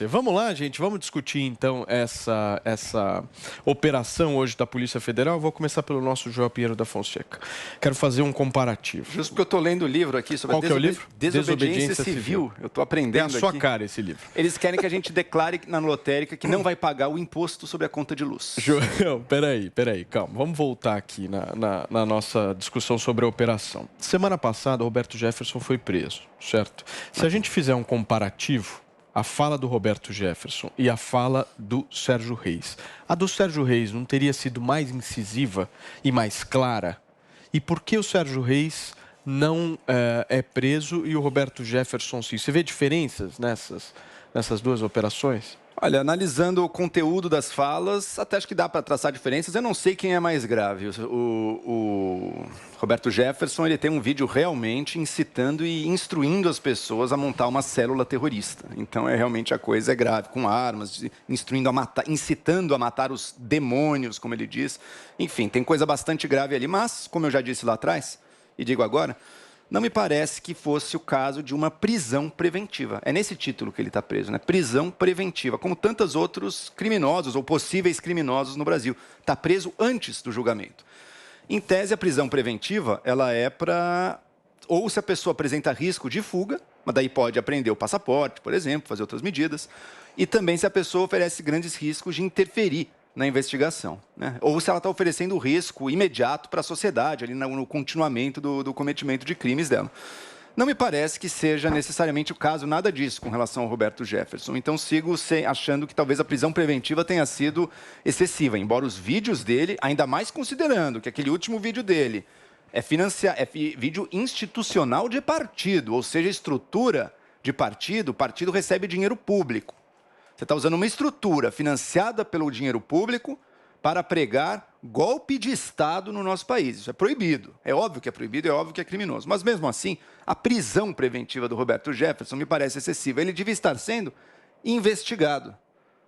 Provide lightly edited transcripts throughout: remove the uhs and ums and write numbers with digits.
Vamos lá, gente, vamos discutir então essa operação hoje da Polícia Federal. Eu vou começar pelo nosso João Pinheiro da Fonseca. Quero fazer um comparativo. Justo porque eu estou lendo o livro aqui sobre Qual que é o livro? Desobediência Civil. Eu estou aprendendo aqui. Tem a sua cara esse livro. Eles querem que a gente declare na lotérica que não vai pagar o imposto sobre a conta de luz. João, peraí, calma. Vamos voltar aqui na nossa discussão sobre a operação. Semana passada, Roberto Jefferson foi preso, certo? Se a gente fizer um comparativo, a fala do Roberto Jefferson e a fala do Sérgio Reis. A do Sérgio Reis não teria sido mais incisiva e mais clara? E por que o Sérgio Reis não é preso e o Roberto Jefferson sim? Você vê diferenças nessas duas operações? Olha, analisando o conteúdo das falas, até acho que dá para traçar diferenças. Eu não sei quem é mais grave. O Roberto Jefferson, ele tem um vídeo realmente incitando e instruindo as pessoas a montar uma célula terrorista. Então, realmente a coisa é grave, com armas, instruindo a matar, incitando a matar os demônios, como ele diz. Enfim, tem coisa bastante grave ali. Mas, como eu já disse lá atrás, e digo agora, não me parece que fosse o caso de uma prisão preventiva. É nesse título que ele está preso, né? Prisão preventiva, como tantos outros criminosos ou possíveis criminosos no Brasil. Está preso antes do julgamento. Em tese, a prisão preventiva, ela é para... Ou se a pessoa apresenta risco de fuga, mas daí pode apreender o passaporte, por exemplo, fazer outras medidas. E também se a pessoa oferece grandes riscos de interferir na investigação, né? Ou se ela está oferecendo risco imediato para a sociedade, ali no continuamento do cometimento de crimes dela. Não me parece que seja necessariamente o caso, nada disso com relação ao Roberto Jefferson. Então, sigo achando que talvez a prisão preventiva tenha sido excessiva, embora os vídeos dele, ainda mais considerando que aquele último vídeo dele é vídeo institucional de partido, ou seja, estrutura de partido, o partido recebe dinheiro público. Você está usando uma estrutura financiada pelo dinheiro público para pregar golpe de Estado no nosso país. Isso é proibido. É óbvio que é proibido, é óbvio que é criminoso. Mas, mesmo assim, a prisão preventiva do Roberto Jefferson me parece excessiva. Ele devia estar sendo investigado,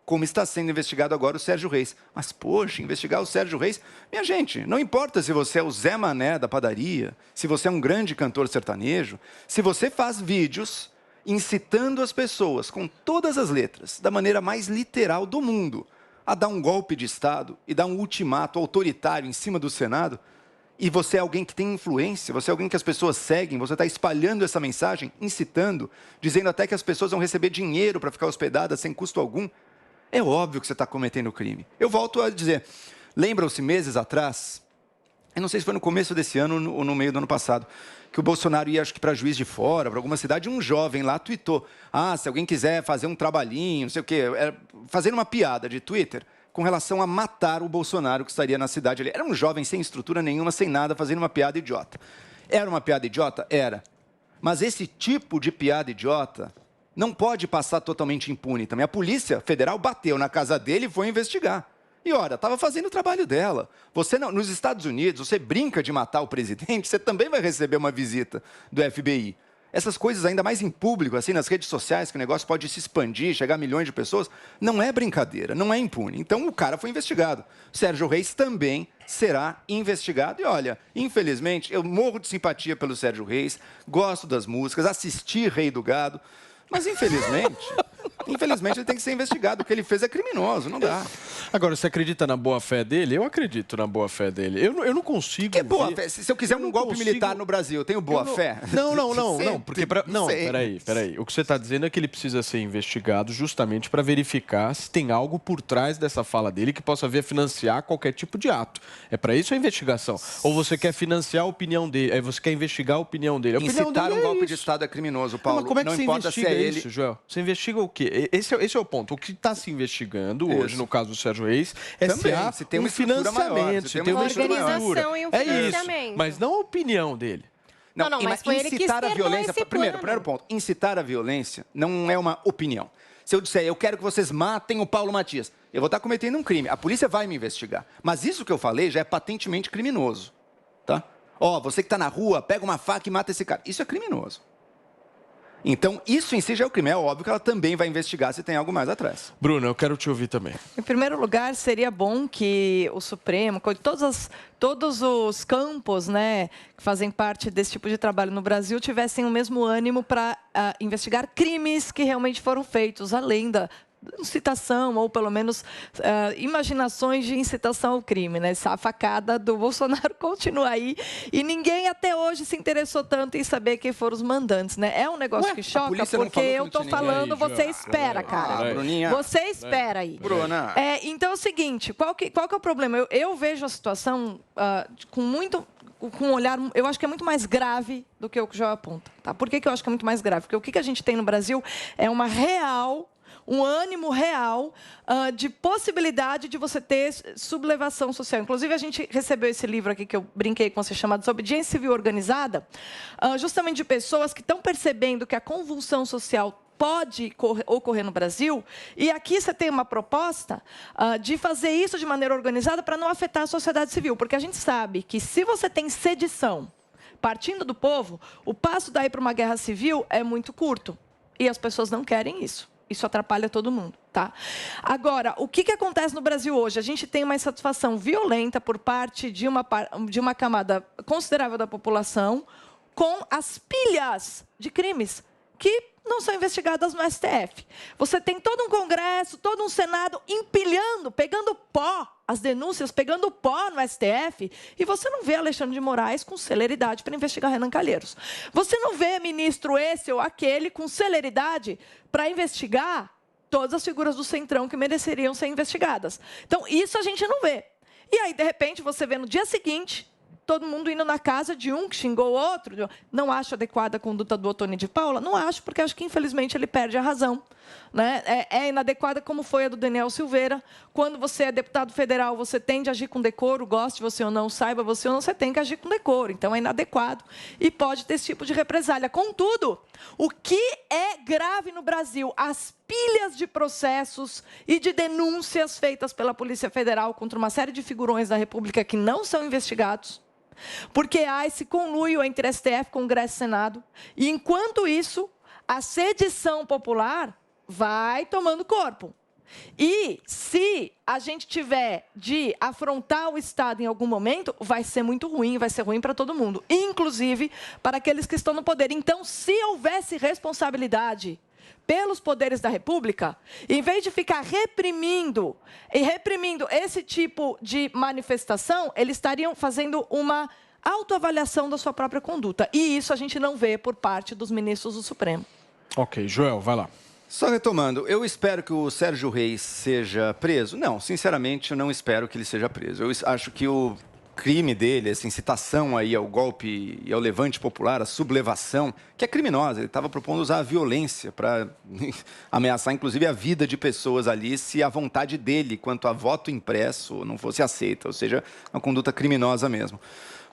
como está sendo investigado agora o Sérgio Reis. Mas, poxa, investigar o Sérgio Reis... Minha gente, não importa se você é o Zé Mané da padaria, se você é um grande cantor sertanejo, se você faz vídeos incitando as pessoas, com todas as letras, da maneira mais literal do mundo, a dar um golpe de Estado e dar um ultimato autoritário em cima do Senado, e você é alguém que tem influência, você é alguém que as pessoas seguem, você está espalhando essa mensagem, incitando, dizendo até que as pessoas vão receber dinheiro para ficar hospedadas sem custo algum, é óbvio que você está cometendo crime. Eu volto a dizer, lembram-se meses atrás, eu não sei se foi no começo desse ano ou no meio do ano passado, que o Bolsonaro ia, acho que para Juiz de Fora, para alguma cidade, um jovem lá tweetou, se alguém quiser fazer um trabalhinho, não sei o quê, fazendo uma piada de Twitter com relação a matar o Bolsonaro que estaria na cidade ali. Era um jovem sem estrutura nenhuma, sem nada, fazendo uma piada idiota. Era uma piada idiota? Era. Mas esse tipo de piada idiota não pode passar totalmente impune também. A Polícia Federal bateu na casa dele e foi investigar. E, olha, estava fazendo o trabalho dela. Você, nos Estados Unidos, você brinca de matar o presidente, você também vai receber uma visita do FBI. Essas coisas, ainda mais em público, assim, nas redes sociais, que o negócio pode se expandir, chegar a milhões de pessoas, não é brincadeira, não é impune. Então, o cara foi investigado. Sérgio Reis também será investigado. E, olha, infelizmente, eu morro de simpatia pelo Sérgio Reis, gosto das músicas, assisti Rei do Gado, mas, infelizmente ele tem que ser investigado. O que ele fez é criminoso, não dá. Agora, você acredita na boa-fé dele? Eu acredito na boa-fé dele. Eu não consigo... Que boa-fé? Se eu quiser um golpe militar no Brasil, eu tenho boa-fé? Não. Porque peraí. O que você está dizendo é que ele precisa ser investigado justamente para verificar se tem algo por trás dessa fala dele que possa vir a financiar qualquer tipo de ato. É para isso a investigação. Ou você quer financiar a opinião dele, aí você quer investigar a opinião dele. Incitar um golpe de Estado é criminoso, Paulo. Mas como é que você investiga isso, Joel? Você investiga o quê? Esse é o ponto. O que está se investigando hoje, no caso do Sérgio Reis, é também, se tem um financiamento, se tem uma organização e um financiamento. É isso, mas não a opinião dele. Não, mas foi ele que incitar a violência. esse Primeiro ponto, incitar a violência não é uma opinião. Se eu disser, eu quero que vocês matem o Paulo Matias, eu vou estar cometendo um crime. A polícia vai me investigar. Mas isso que eu falei já é patentemente criminoso. Tá? Você que está na rua, pega uma faca e mata esse cara. Isso é criminoso. Então, isso em si já é o crime. É óbvio que ela também vai investigar se tem algo mais atrás. Bruna, eu quero te ouvir também. Em primeiro lugar, seria bom que o Supremo, todos os campos, né, que fazem parte desse tipo de trabalho no Brasil, tivessem o mesmo ânimo para investigar crimes que realmente foram feitos, além da incitação, ou pelo menos imaginações de incitação ao crime, né? A facada do Bolsonaro continua aí e ninguém até hoje se interessou tanto em saber quem foram os mandantes, né? É um negócio que choca, porque eu tô falando, você espera, cara. Você espera aí. Bruna. Então é o seguinte, qual que é o problema? Eu vejo a situação com um olhar, eu acho que é muito mais grave do que o que o João aponta. Tá? Por que eu acho que é muito mais grave? Porque o que a gente tem no Brasil é um ânimo real de possibilidade de você ter sublevação social. Inclusive, a gente recebeu esse livro aqui que eu brinquei com você, chamado Desobediência Civil Organizada, justamente de pessoas que estão percebendo que a convulsão social pode ocorrer no Brasil, e aqui você tem uma proposta de fazer isso de maneira organizada para não afetar a sociedade civil, porque a gente sabe que se você tem sedição partindo do povo, o passo daí para uma guerra civil é muito curto, e as pessoas não querem isso. Isso atrapalha todo mundo, tá? Agora, o que acontece no Brasil hoje? A gente tem uma insatisfação violenta por parte de uma camada considerável da população com as pilhas de crimes que não são investigadas no STF. Você tem todo um Congresso, todo um Senado empilhando, pegando pó, as denúncias pegando pó no STF, e você não vê Alexandre de Moraes com celeridade para investigar Renan Calheiros. Você não vê ministro esse ou aquele com celeridade para investigar todas as figuras do Centrão que mereceriam ser investigadas. Então, isso a gente não vê. E aí, de repente, você vê no dia seguinte todo mundo indo na casa de um que xingou o outro. Não acho adequada a conduta do Ottoni de Paula? Não acho, porque acho que, infelizmente, ele perde a razão. Né? É inadequada como foi a do Daniel Silveira. Quando você é deputado federal, você tende a agir com decoro, goste você ou não, saiba você ou não, você tem que agir com decoro. Então, é inadequado e pode ter esse tipo de represália. Contudo, o que é grave no Brasil? As pilhas de processos e de denúncias feitas pela Polícia Federal contra uma série de figurões da República que não são investigados, porque há esse conluio entre STF, Congresso e Senado. E, enquanto isso, a sedição popular vai tomando corpo. E, se a gente tiver de afrontar o Estado em algum momento, vai ser muito ruim, vai ser ruim para todo mundo, inclusive para aqueles que estão no poder. Então, se houvesse responsabilidade pelos poderes da República, em vez de ficar reprimindo esse tipo de manifestação, eles estariam fazendo uma autoavaliação da sua própria conduta. E isso a gente não vê por parte dos ministros do Supremo. Ok, Joel, vai lá. Só retomando, eu espero que o Sérgio Reis seja preso? Não, sinceramente, eu não espero que ele seja preso. Eu acho que o crime dele, essa incitação aí ao golpe e ao levante popular, a sublevação, que é criminosa. Ele estava propondo usar a violência para ameaçar, inclusive, a vida de pessoas ali, se a vontade dele, quanto a voto impresso, não fosse aceita. Ou seja, uma conduta criminosa mesmo.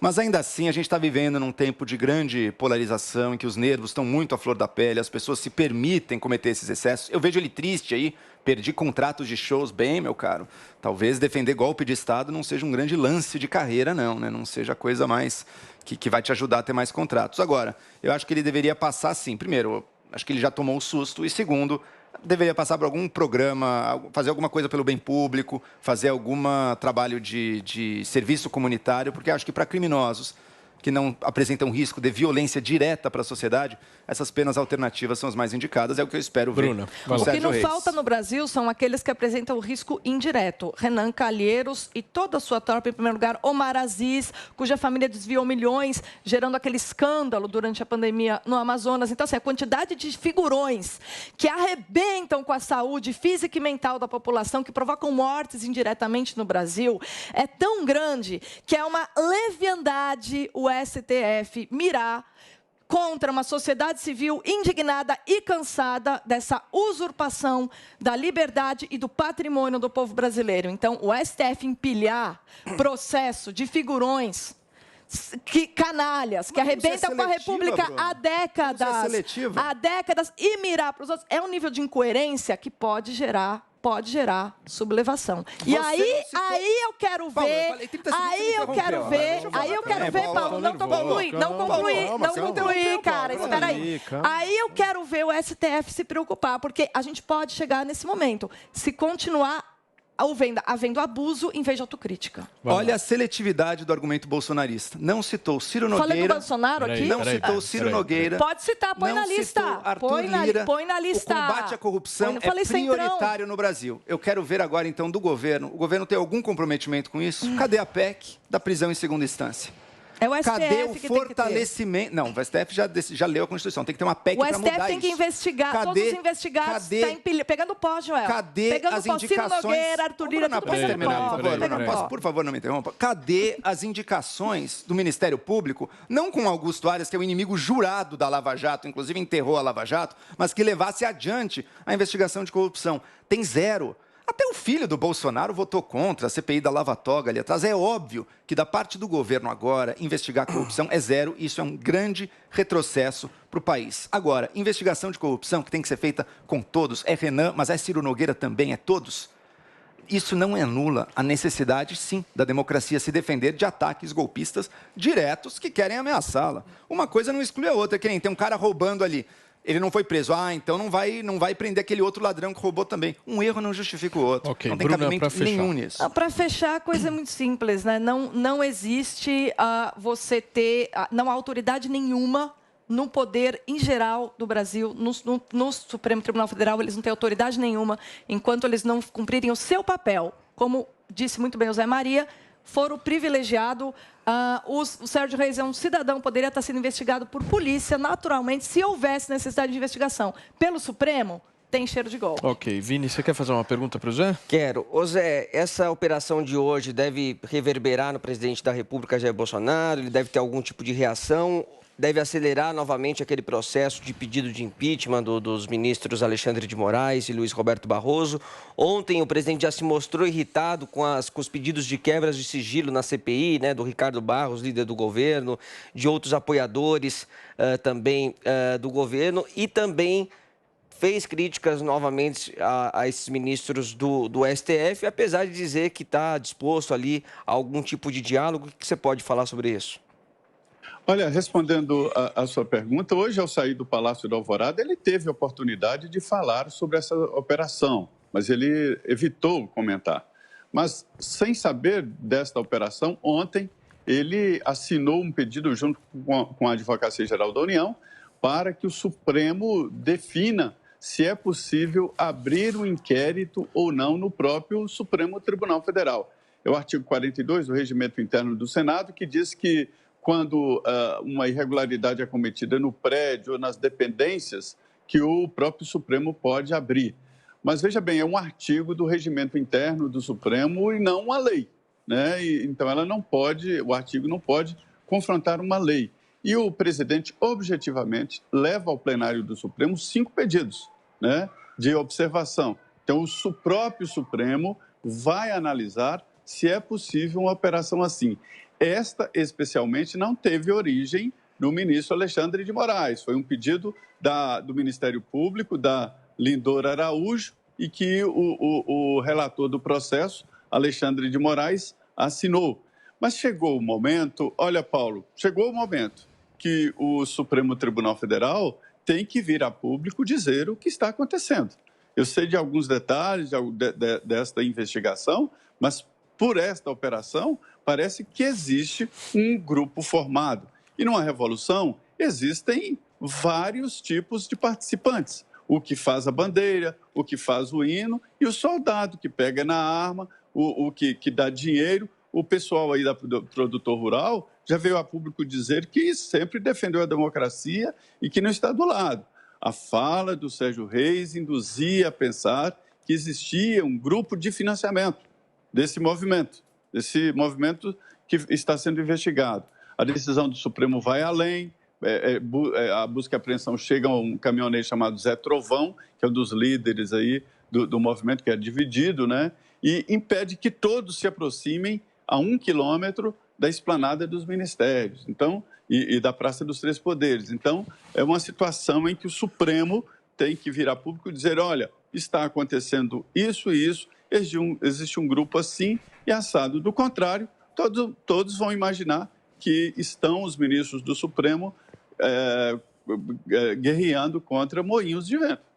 Mas, ainda assim, a gente está vivendo num tempo de grande polarização, em que os nervos estão muito à flor da pele, as pessoas se permitem cometer esses excessos. Eu vejo ele triste aí, perdi contratos de shows, bem, meu caro. Talvez defender golpe de Estado não seja um grande lance de carreira, não, né? Não seja a coisa mais que vai te ajudar a ter mais contratos. Agora, eu acho que ele deveria passar, sim. Primeiro, acho que ele já tomou o susto. E, segundo, deveria passar por algum programa, fazer alguma coisa pelo bem público, fazer algum trabalho de serviço comunitário, porque acho que para criminosos que não apresentam risco de violência direta para a sociedade, essas penas alternativas são as mais indicadas, é o que eu espero ver. Bruna, o que não falta no Brasil são aqueles que apresentam o risco indireto. Renan Calheiros e toda a sua tropa, em primeiro lugar, Omar Aziz, cuja família desviou milhões, gerando aquele escândalo durante a pandemia no Amazonas. Então, assim, a quantidade de figurões que arrebentam com a saúde física e mental da população, que provocam mortes indiretamente no Brasil, é tão grande que é uma leviandade o STF mirar contra uma sociedade civil indignada e cansada dessa usurpação da liberdade e do patrimônio do povo brasileiro. Então, o STF empilhar processo de figurões canalhas, que arrebentam com a República há décadas e mirar para os outros, é um nível de incoerência que pode gerar pode gerar sublevação. E aí eu quero ver, Paulo, não concluí, cara, espera aí. Aí eu quero ver o STF se preocupar, porque a gente pode chegar nesse momento, se continuar havendo abuso em vez de autocrítica. Olha a seletividade do argumento bolsonarista. Não citou Ciro Nogueira. Falei do Bolsonaro aqui? Não citou Ciro Nogueira. Pode citar, põe na lista. Arthur Lira. Põe na lista. O combate à corrupção é prioritário no Brasil. Eu quero ver agora, então, do governo. O governo tem algum comprometimento com isso? Cadê a PEC da prisão em segunda instância? É o STF Cadê o que fortalecimento? Não, o STF já leu a Constituição. Tem que ter uma PEC para mudar isso. O STF tem que investigar. Todos os investigados estão pegando pó, Joel. Cadê as indicações? Ciro Nogueira, Arthur Lira, tudo pegando pó. Por favor, não me interrompa. Cadê as indicações do Ministério Público? Não com Augusto Aras, que é o inimigo jurado da Lava Jato, inclusive enterrou a Lava Jato, mas que levasse adiante a investigação de corrupção. Tem zero. Até o filho do Bolsonaro votou contra a CPI da Lava Toga ali atrás. É óbvio que da parte do governo agora, investigar a corrupção é zero. E isso é um grande retrocesso para o país. Agora, investigação de corrupção que tem que ser feita com todos. É Renan, mas é Ciro Nogueira também, é todos. Isso não anula a necessidade, sim, da democracia se defender de ataques golpistas diretos que querem ameaçá-la. Uma coisa não exclui a outra. Que nem tem um cara roubando ali. Ele não foi preso. Então não vai prender aquele outro ladrão que roubou também. Um erro não justifica o outro. Okay. Não tem cabimento nenhum nisso. Para fechar, a coisa é muito simples, né? Não existe você ter... não há autoridade nenhuma no poder em geral do Brasil, no Supremo Tribunal Federal, eles não têm autoridade nenhuma enquanto eles não cumprirem o seu papel. Como disse muito bem o Zé Maria, foro privilegiado. O Sérgio Reis é um cidadão, poderia estar sendo investigado por polícia, naturalmente, se houvesse necessidade de investigação. Pelo Supremo, tem cheiro de golpe. Ok. Vini, você quer fazer uma pergunta para o Zé? Quero. Ô Zé, essa operação de hoje deve reverberar no presidente da República, Jair Bolsonaro? Ele deve ter algum tipo de reação? Deve acelerar novamente aquele processo de pedido de impeachment dos ministros Alexandre de Moraes e Luiz Roberto Barroso? Ontem o presidente já se mostrou irritado com os pedidos de quebras de sigilo na CPI, né, do Ricardo Barros, líder do governo, de outros apoiadores também do governo, e também fez críticas novamente a esses ministros do STF, apesar de dizer que está disposto ali a algum tipo de diálogo. O que você pode falar sobre isso? Olha, respondendo a sua pergunta, hoje, ao sair do Palácio da Alvorada, ele teve a oportunidade de falar sobre essa operação, mas ele evitou comentar. Mas, sem saber desta operação, ontem ele assinou um pedido junto com a Advocacia Geral da União para que o Supremo defina se é possível abrir um inquérito ou não no próprio Supremo Tribunal Federal. É o artigo 42 do Regimento Interno do Senado, que diz que quando uma irregularidade é cometida no prédio ou nas dependências, que o próprio Supremo pode abrir. Mas, veja bem, é um artigo do regimento interno do Supremo e não uma lei, né? Então, o artigo não pode confrontar uma lei. E o presidente, objetivamente, leva ao plenário do Supremo 5 pedidos, né, de observação. Então, o próprio Supremo vai analisar se é possível uma operação assim. Esta, especialmente, não teve origem no ministro Alexandre de Moraes. Foi um pedido do Ministério Público, da Lindor Araújo, e que o relator do processo, Alexandre de Moraes, assinou. Mas chegou o momento, olha, Paulo, chegou o momento que o Supremo Tribunal Federal tem que vir a público dizer o que está acontecendo. Eu sei de alguns detalhes desta investigação, mas por esta operação, parece que existe um grupo formado. E numa revolução, existem vários tipos de participantes. O que faz a bandeira, o que faz o hino e o soldado que pega na arma, o que dá dinheiro. O pessoal aí do produtor rural já veio a público dizer que sempre defendeu a democracia e que não está do lado. A fala do Sérgio Reis induzia a pensar que existia um grupo de financiamento desse movimento que está sendo investigado. A decisão do Supremo vai além, a busca e apreensão chega a um caminhoneiro chamado Zé Trovão, que é um dos líderes aí do movimento, que é dividido, né? E impede que todos se aproximem a 1 quilômetro da esplanada dos ministérios, então, e da Praça dos Três Poderes. Então, é uma situação em que o Supremo tem que vir a público e dizer, olha, está acontecendo isso e isso, existe um grupo assim e assado. Do contrário, todos vão imaginar que estão os ministros do Supremo guerreando contra moinhos de vento.